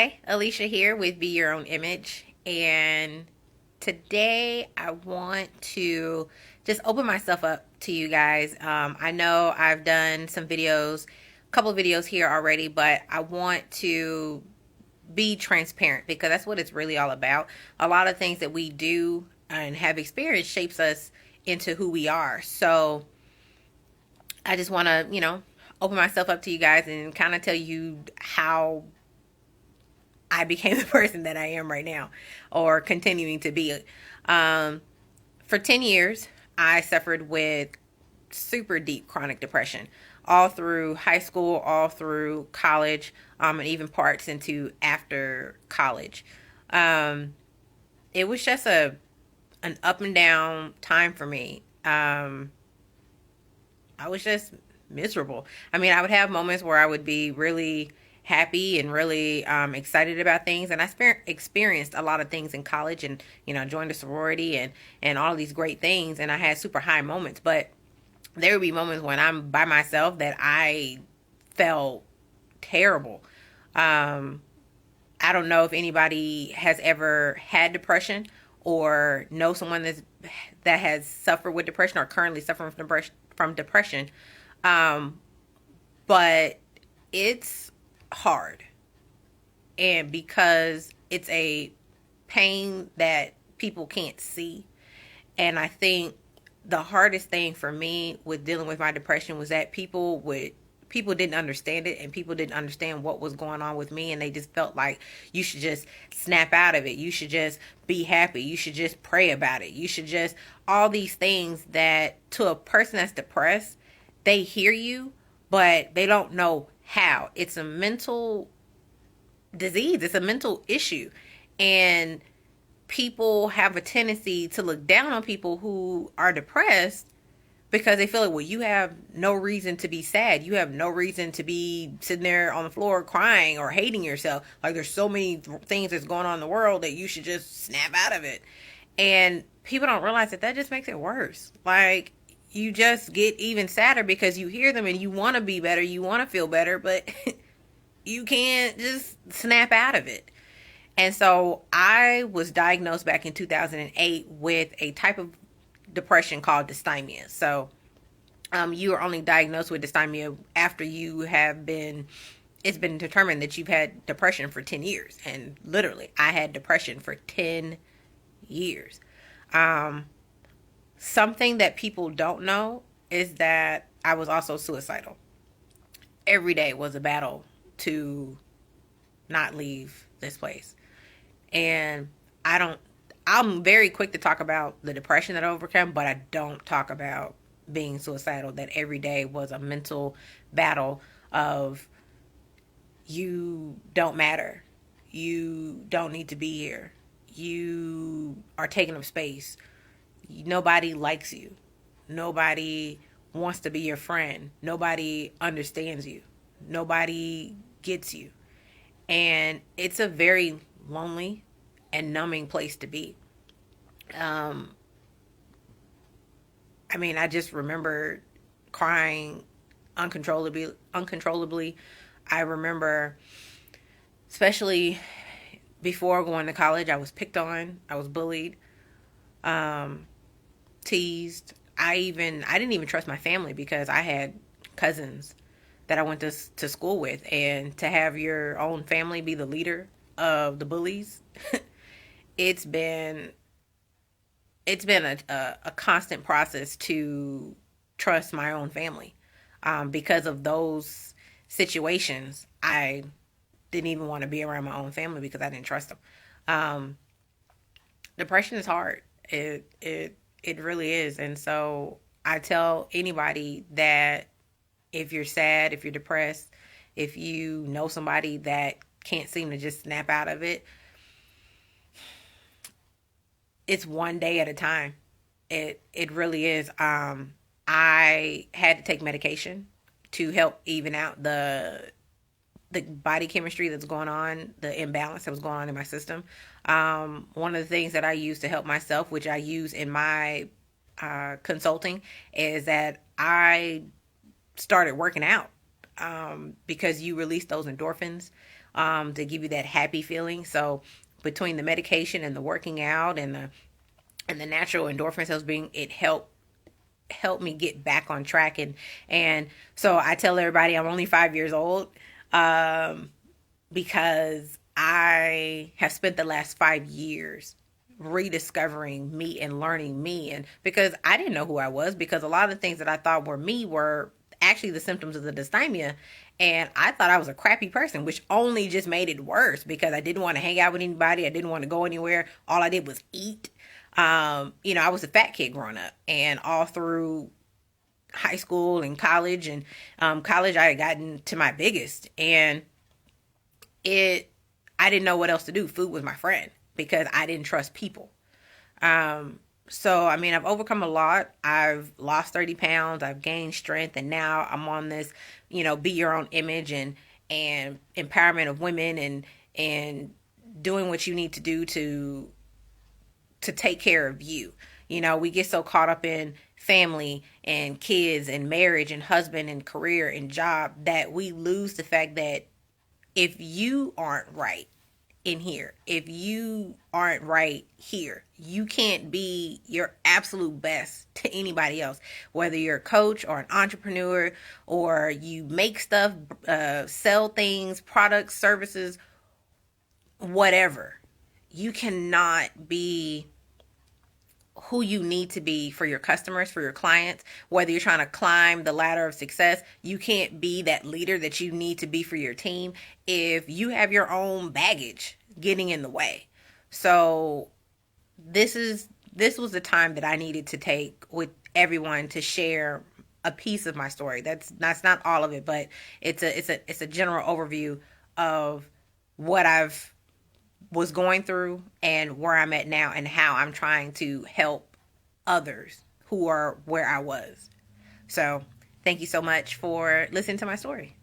Hi, Alicia here with Be Your Own Image. And today I want to just open myself up to you guys. I know I've done some videos, a couple of videos here already, but I want to be transparent because that's what it's really all about. A lot of things that we do and have experienced shapes us into who we are. So I just want to, open myself up to you guys and kind of tell you how I became the person that I am right now, or continuing to be. Um, for 10 years, I suffered with super deep chronic depression, all through high school, all through college, and even parts into after college. Um, it was just an up and down time for me. I was just miserable. I mean, I would have moments where I would be really happy and really excited about things, and I experienced a lot of things in college, and joined a sorority and all of these great things, and I had super high moments. But there would be moments when I'm by myself that I felt terrible. Um, I don't know if anybody has ever had depression or know someone that has suffered with depression or currently suffering from depression. Um, but it's hard. And because it's a pain that people can't see. And I think the hardest thing for me with dealing with my depression was that people didn't understand it, and people didn't understand what was going on with me, and they just felt like you should just snap out of it, you should just be happy, you should just pray about it, you should just all these things that to a person that's depressed, they hear you but they don't know how. It's a mental disease, it's a mental issue, and people have a tendency to look down on people who are depressed because they feel like, well, you have no reason to be sad. You have no reason to be sitting there on the floor crying or hating yourself. Like, there's so many things that's going on in the world that you should just snap out of it. And people don't realize that just makes it worse. Like, you just get even sadder because you hear them and you want to be better, you want to feel better, but you can't just snap out of it. And so I was diagnosed back in 2008 with a type of depression called dysthymia. So you are only diagnosed with dysthymia after it's been determined that you've had depression for 10 years. And literally, I had depression for 10 years. Um, Something that people don't know is that I was also suicidal. Every day was a battle to not leave this place. And I don't, I'm very quick to talk about the depression that I overcame, but I don't talk about being suicidal. That every day was a mental battle of, you don't matter. You don't need to be here. You are taking up space. Nobody likes you. Nobody wants to be your friend. Nobody understands you. Nobody gets you. And it's a very lonely and numbing place to be. Um, I mean, I just remember crying uncontrollably. I remember, especially before going to college, I was picked on, I was bullied, um, teased. I didn't even trust my family because I had cousins that I went to school with, and to have your own family be the leader of the bullies, it's been it's been a constant process to trust my own family. Because of those situations, I didn't even want to be around my own family because I didn't trust them. Um, Depression is hard. It really is. And so I tell anybody that if you're sad, if you're depressed, if you know somebody that can't seem to just snap out of it, it's one day at a time. It really is. I had to take medication to help even out the body chemistry that's going on, the imbalance that was going on in my system. One of the things that I use to help myself, which I use in my consulting, is that I started working out, because you release those endorphins to give you that happy feeling. So between the medication and the working out and the natural endorphins that was being, it helped me get back on track. And so I tell everybody I'm only 5 years old, because I have spent the last 5 years rediscovering me and learning me. And because I didn't know who I was, because a lot of the things that I thought were me were actually the symptoms of the dysthymia. And I thought I was a crappy person, which only just made it worse because I didn't want to hang out with anybody. I didn't want to go anywhere. All I did was eat. I was a fat kid growing up, and all through high school and college, and college I had gotten to my biggest, and it I didn't know what else to do. Food was my friend because I didn't trust people. So I mean, I've overcome a lot. I've lost 30 pounds. I've gained strength, and now I'm on this, be your own image and empowerment of women, and doing what you need to do to take care of you. We get so caught up in family and kids and marriage and husband and career and job that we lose the fact that if you aren't right in here, if you aren't right here, you can't be your absolute best to anybody else. Whether you're a coach or an entrepreneur, or you make stuff, sell things, products, services, whatever, you cannot be who you need to be for your customers, for your clients. Whether you're trying to climb the ladder of success, you can't be that leader that you need to be for your team if you have your own baggage getting in the way. So this was the time that I needed to take with everyone to share a piece of my story. That's not all of it, but it's a general overview of what I've was going through and where I'm at now, and how I'm trying to help others who are where I was. So thank you so much for listening to my story.